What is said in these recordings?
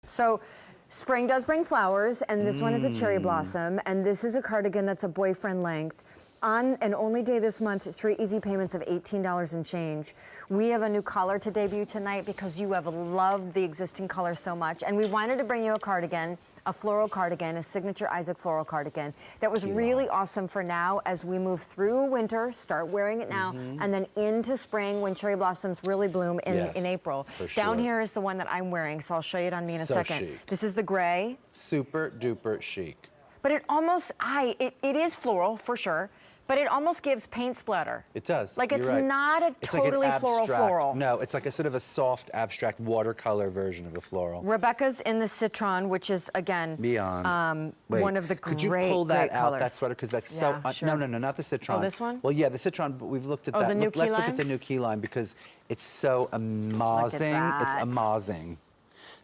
So spring does bring flowers, and this one is a cherry blossom, and this is a cardigan that's a boyfriend length. On an only day this month, 3 easy payments of $18 and change. We have a new color to debut tonight because you have loved the existing color so much, and we wanted to bring you a cardigan, a floral cardigan, a signature Isaac floral cardigan that was really awesome for now as we move through winter, start wearing it now, and then into spring when cherry blossoms really bloom in April. For sure. Down here is the one that I'm wearing, so I'll show you it on me in a second. Chic. This is the gray. Super duper chic. But it almost, it is floral for sure, but it almost gives paint splatter. It does. Like it's You're right. not a It's totally like an floral. No, it's like a sort of a soft, abstract watercolor version of a floral. Rebecca's in the citron, which is again one of the could you pull that out, colors. that sweater, because that's Sure. no, not the citron. Oh, this one? Well, yeah, the citron, but we've looked at that. The new Let's look key at the new key lime because it's so amazing. It's that. amazing.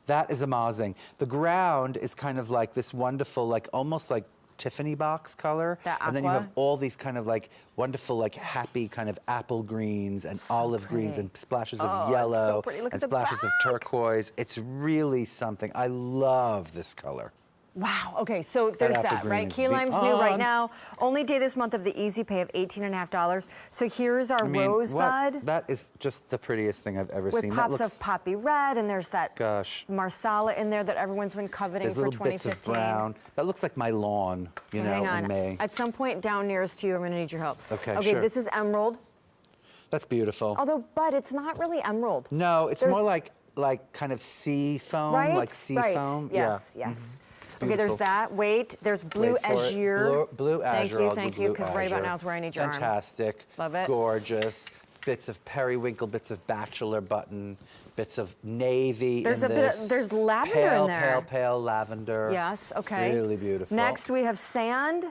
That is amazing. The ground is kind of like this wonderful, like almost like Tiffany box color, and then you have all these kind of like wonderful, like happy kind of apple greens and olive greens and splashes of yellow and splashes of turquoise. It's really something. I love this color. Wow, okay, so there's that, right? Key lime's new right now. Only day this month of the easy pay of $18.50. So here's our rosebud. That is just the prettiest thing I've ever seen. With pops of poppy red, and there's that marsala in there that everyone's been coveting for 2015. There's little bits of brown. That looks like my lawn, you know, in May. At some point down nearest to you, I'm gonna need your help. Okay, sure. This is emerald. That's beautiful. Although, but it's not really emerald. No, it's more like kind of sea foam, like sea foam. Yes, yes. Okay, there's that. Wait, there's blue azure. Blue azure. Thank you, because right about now is where I need your arm. Fantastic. Love it. Gorgeous. Bits of periwinkle, bits of bachelor button, bits of navy there's in this. There's lavender in there. Pale lavender. Yes, okay. Really beautiful. Next, we have sand.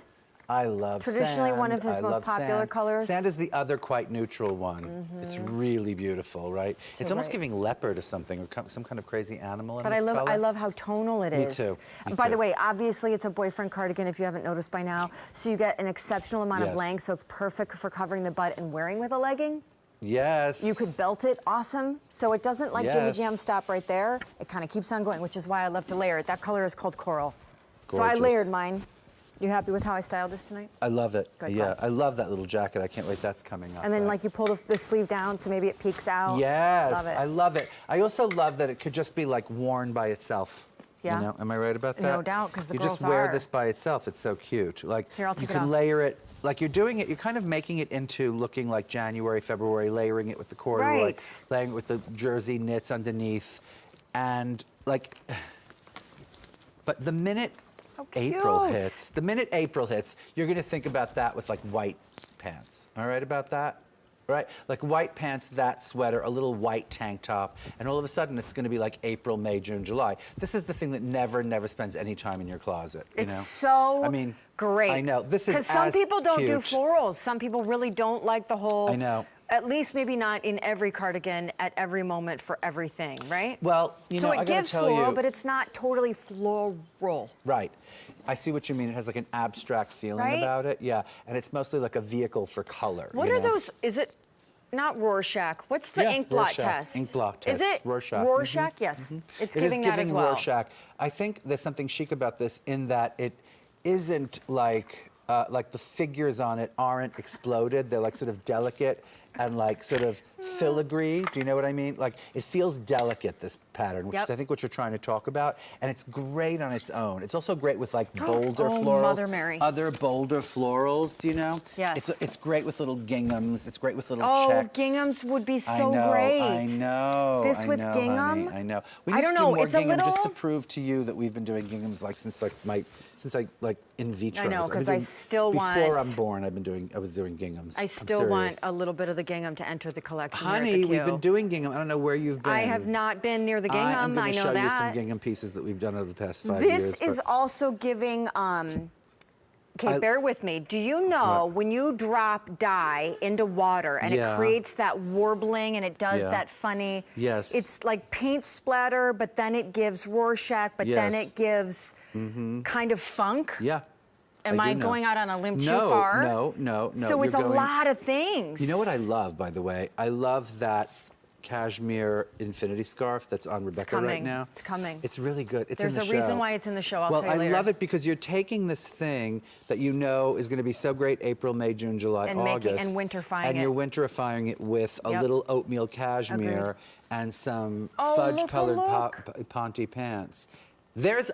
I love Traditionally sand. one of his most popular colors. Sand is the other quite neutral one. It's really beautiful, right? It's almost giving leopard or something, or some kind of crazy animal in this color. But I love how tonal it is. Me too. By the way, obviously it's a boyfriend cardigan if you haven't noticed by now. So you get an exceptional amount of length, so it's perfect for covering the butt and wearing with a legging. Yes. You could belt it, awesome. So it doesn't like Jimmy Jam stop right there. It kind of keeps on going, which is why I love to layer it. That color is called coral. Gorgeous. So I layered mine. You happy with how I styled this tonight? I love it. Good, yeah, I love that little jacket. I can't wait that's coming up. And then like you pull the sleeve down so maybe it peeks out. Yes, love it. I love it. I also love that it could just be like worn by itself. Yeah. You know, am I right about that? No doubt, because the girls You just wear this by itself. It's so cute. Like Here, I'll take you it can off. layer it. Like you're doing it, you're kind of making it into looking like January, February, layering it with the corduroy, layering it with the jersey knits underneath, and like. But the minute April hits, you're gonna think about that with like white pants. All right about that? Right? Like white pants, that sweater, a little white tank top, and all of a sudden it's gonna be like April, May, June, July. This is the thing that never spends any time in your closet. It's so great. I know. This is because some people don't do cute. florals. Some people really don't like the whole. I know. At least maybe not in every cardigan at every moment for everything, right? Well, you know, so it gives floral, but it's not totally floral. Right. I see what you mean. It has like an abstract feeling about it. Yeah. And it's mostly like a vehicle for color. What are those? Is it not Rorschach? What's the ink blot test? Ink blot test. Is it Rorschach? Rorschach? Yes. It's giving that as well. Rorschach. I think there's something chic about this in that it isn't like the figures on it aren't exploded. They're like sort of delicate and like sort of filigree. Do you know what I mean? Like it feels delicate, this pattern, which is I think what you're trying to talk about. And it's great on its own. It's also great with like bolder florals. Mother Mary. Other bolder florals, you know? Yes. It's great with little ginghams. It's great with little checks. Oh, ginghams would be so great. I know. This with gingham? Honey, I know. We need I don't to do know. more It's a gingham little. just to prove to you that we've been doing ginghams like since I in vitro. I know, because I still want. Before I'm born, I was doing ginghams. I still want a little bit of the gingham to enter the collection. Honey, we've been doing gingham. I don't know where you've been. I have not been near the gingham. I'm I know show that. you some gingham pieces that we've done over the past 5 years. This is also giving. Okay, bear with me. Do you know when you drop dye into water and it creates that warbling and it does that funny? Yes. It's like paint splatter, but then it gives Rorschach, but then it gives kind of funk. Yeah. Am I going out on a limb too far? No. So it's a lot of things. You know what I love, by the way? I love that cashmere infinity scarf that's on Rebecca right now. It's coming. It's really good. It's There's in the show. a reason why it's in the show. I'll well, tell you later. I love it because you're taking this thing that you know is going to be so great April, May, June, July, And August. and winterifying and it. you're winterifying it with a Yep. little oatmeal cashmere and some fudge-colored Ponte pants.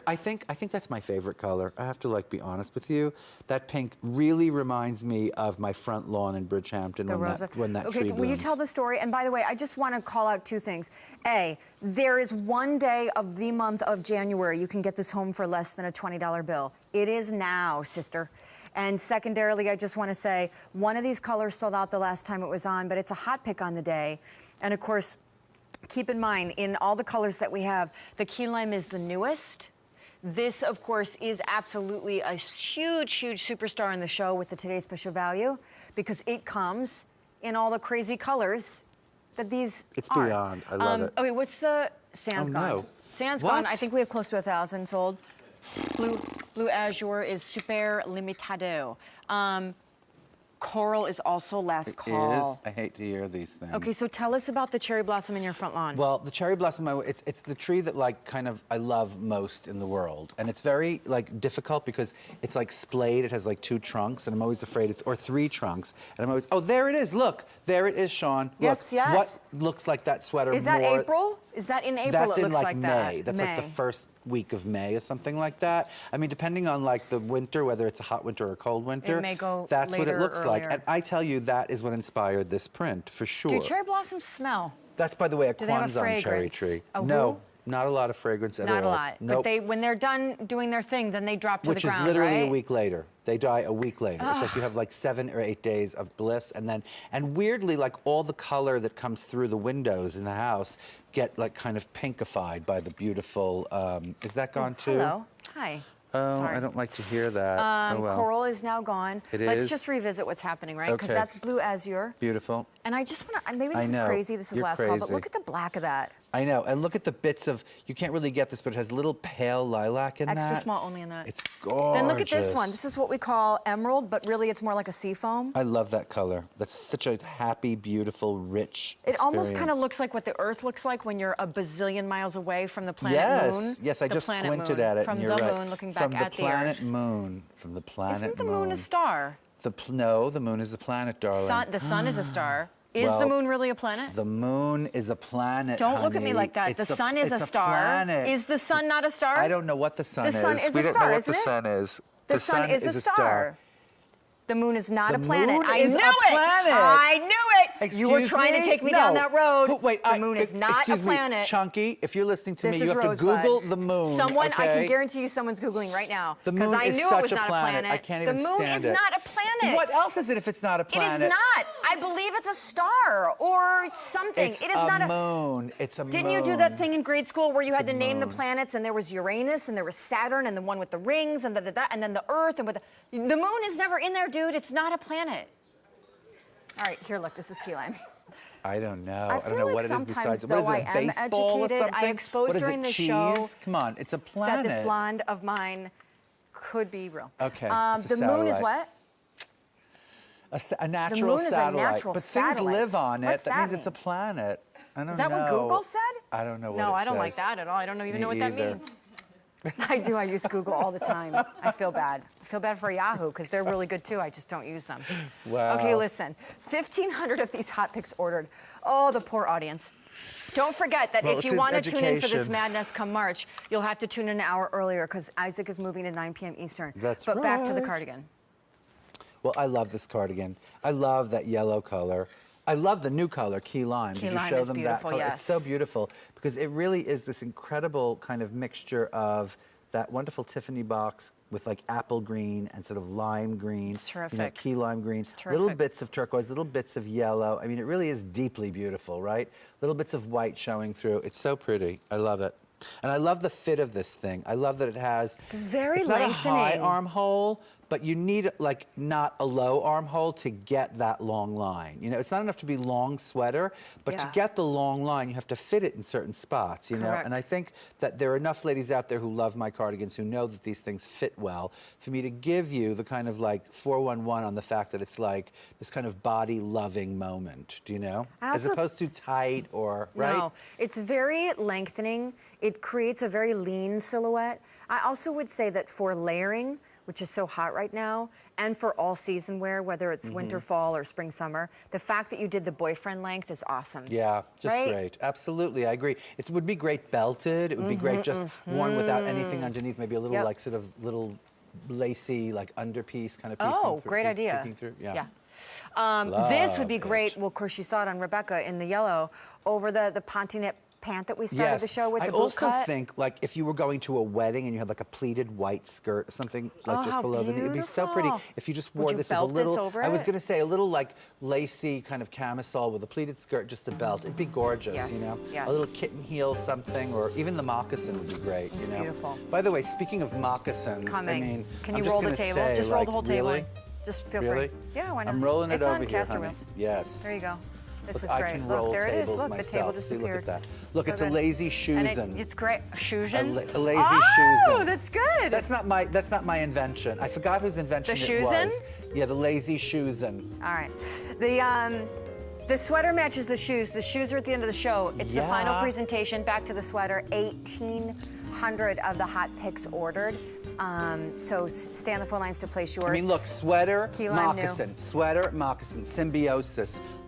I think that's my favorite color. I have to like be honest with you. That pink really reminds me of my front lawn in Bridgehampton when that tree blooms. Will you tell the story? And by the way, I just want to call out two things. A, there is one day of the month of January you can get this home for less than a $20 bill. It is now, sister. And secondarily, I just want to say one of these colors sold out the last time it was on, but it's a hot pick on the day. And of course, keep in mind, in all the colors that we have, the key lime is the newest. This, of course, is absolutely a huge, huge superstar in the show with the Today's Special Value because it comes in all the crazy colors that these It's are. beyond. I love it. Okay, what's the Sand's gone? No. Sand's What? gone. I think we have close to 1,000 sold. Blue Azure is super limitado. Coral is also last call. It is. I hate to hear these things. Okay, so tell us about the cherry blossom in your front lawn. Well, the cherry blossom, it's the tree that like kind of I love most in the world, and it's very like difficult because it's like splayed. It has like 2 trunks, and I'm always afraid or 3 trunks, and I'm always there it is. Look, there it is, Sean. Yes, Look, yes. What looks like that sweater? Is that April? Is that in April? That's it in looks like May. that. That's like the first week of May or something like that. I mean, depending on like the winter, whether it's a hot winter or a cold winter, It may go that's what it later, looks like. earlier. And I tell you, that is what inspired this print for sure. Do cherry blossoms smell? That's, by the way, a Do they have a Kwanzaa cherry fragrance? tree. A No, who? not a lot of fragrance at all. Not a lot. Nope. But when they're done doing their thing, then they drop to Which the ground, is literally right? a week later. They die a week later. It's like you have like 7 or 8 days of bliss, and weirdly, like all the color that comes through the windows in the house get like kind of pinkified by the beautiful. Is that gone too? Hello. Hi. Oh, Sorry. I don't like to hear that. Oh well. Coral is now gone. It Let's is? just revisit what's happening, right? Because Okay. that's Blue Azure. Beautiful. And I just want to, maybe I this is know. crazy, this is You're last call, but crazy. look at the black of that. I know, and look at the bits of, you can't really get this, but it has little pale lilac in that. Extra small only in that. It's gorgeous. Then look at this one. This is what we call emerald, but really it's more like a sea foam. I love that color. That's such a happy, beautiful, rich It almost kind of experience. looks like what the Earth looks like when you're a bazillion miles away from the planet Yes, Moon. yes, I The just planet squinted moon, at it, from and you're the right. moon, looking back at the From the planet Earth. Moon. From the planet Isn't the Moon. moon a star? No, the moon is a planet, darling. The sun is a star. Is Well, the moon really a planet? The moon is a planet, Don't look at me honey. like that. It's The sun is it's a star. Planet. Is the sun not a star? I don't know what the sun is. The sun is we a don't star, know what isn't the it? sun is. The sun is a star. The moon is not The a planet. moon I is knew a it. planet. I knew it. You were Excuse trying me? to take me No. down that road. Wait, the moon is not a excuse me, planet. Chunky, if you're listening to This me, is you have Rosebud. to Google the moon. Someone, I okay? can guarantee you someone's Googling right now. The Because moon I is knew such it was a not planet. a planet. I can't even The moon stand is it. not a planet. What else is it if it's not a It planet? is not. I believe it's a star or something. It's it is a not a moon. It's a moon. Didn't you do that thing in grade school where you had a to name the moon. planets and there was Uranus and there was Saturn and the one with the rings and and then the Earth and the moon is never in there, dude. It's not a planet. All right, here, look, this is key lime. I don't know. I I don't feel know like what it is sometimes, besides. though, What is it? I A am baseball or educated. I something? exposed What is during it, the cheese? show Come on, it's a that planet. this blonde of mine could be real. Okay, it's a the moon is satellite. what? A natural moon is a satellite. natural but satellite. things live on it. What's that that means it's a mean? planet. I don't know. Is that what Google said? I don't know what No, it I don't like says. that at all. I don't even Me know what that either. means. I do. I use Google all the time. I feel bad. I feel bad for Yahoo because they're really good too. I just don't use them. Wow. Okay, listen. 1,500 of these hot picks ordered. Oh, the poor audience. Don't forget that Well, if it's you an want to tune in for this education. madness come March, you'll have to tune in an hour earlier because Isaac is moving to 9 p.m. Eastern. That's But back to the right. cardigan. Well, I love this cardigan. I love that yellow color. I love the new color, key lime. Key Did you lime show is them beautiful, that color? yes. It's so beautiful because it really is this incredible kind of mixture of that wonderful Tiffany box with like apple green and sort of lime green. It's terrific. You know, key lime green. It's Little terrific. bits of turquoise, little bits of yellow. I mean, it really is deeply beautiful, right? Little bits of white showing through. It's so pretty. I love it. And I love the fit of this thing. I love that it has. It's very It's not a high lengthening. armhole, but you need like not a low armhole to get that long line. You know, it's not enough to be long sweater, but to get the long line, you have to fit it in certain spots, you know? And I think that there are enough ladies out there who love my cardigans, who know that these things fit well, for me to give you the kind of like 411 on the fact that it's like this kind of body-loving moment, do you know? As opposed to tight or, right? No, it's very lengthening. It creates a very lean silhouette. I also would say that for layering, which is so hot right now, and for all season wear, whether it's winter, fall, or spring, summer, the fact that you did the boyfriend length is awesome. Yeah, just great. Absolutely, I agree. It would be great belted. It would be great just worn without anything underneath, maybe a little like sort of little lacy like underpiece kind of piece. Oh, great idea. Yeah. This would be great. Well, of course, you saw it on Rebecca in the yellow over the ponte pant that we started the show with. I also think, like, if you were going to a wedding and you had like a pleated white skirt or something like just below the knee, it'd be so pretty if you just wore this with a little. I was going to say a little like lacy kind of camisole with a pleated skirt, just a belt. It'd be gorgeous, you know. A little kitten heel, something, or even the moccasin would be great. You know. Beautiful. By the way, speaking of moccasins, I mean, can you roll the table? Just roll the whole table. Really? Just feel free. Yeah, why not? I'm rolling it over here, Caster wheels. Yes. There you go. This is I great. can Look, roll there it is. tables Look, myself. the table just See, appeared. Look at that. Look, So it's a good. lazy shoesin. It's great. Shoesin? A lazy shoesin. Oh, That's good. That's not my invention. I forgot whose invention The it was. shoesin? Yeah, the lazy shoesin. All right. The sweater matches the shoes. The shoes are at the end of the show. It's the final presentation. Back to the sweater. 1,800 of the hot picks ordered. So stay on the phone lines to place yours. I mean, look, sweater, Key lime moccasin, sweater, moccasin, symbiosis.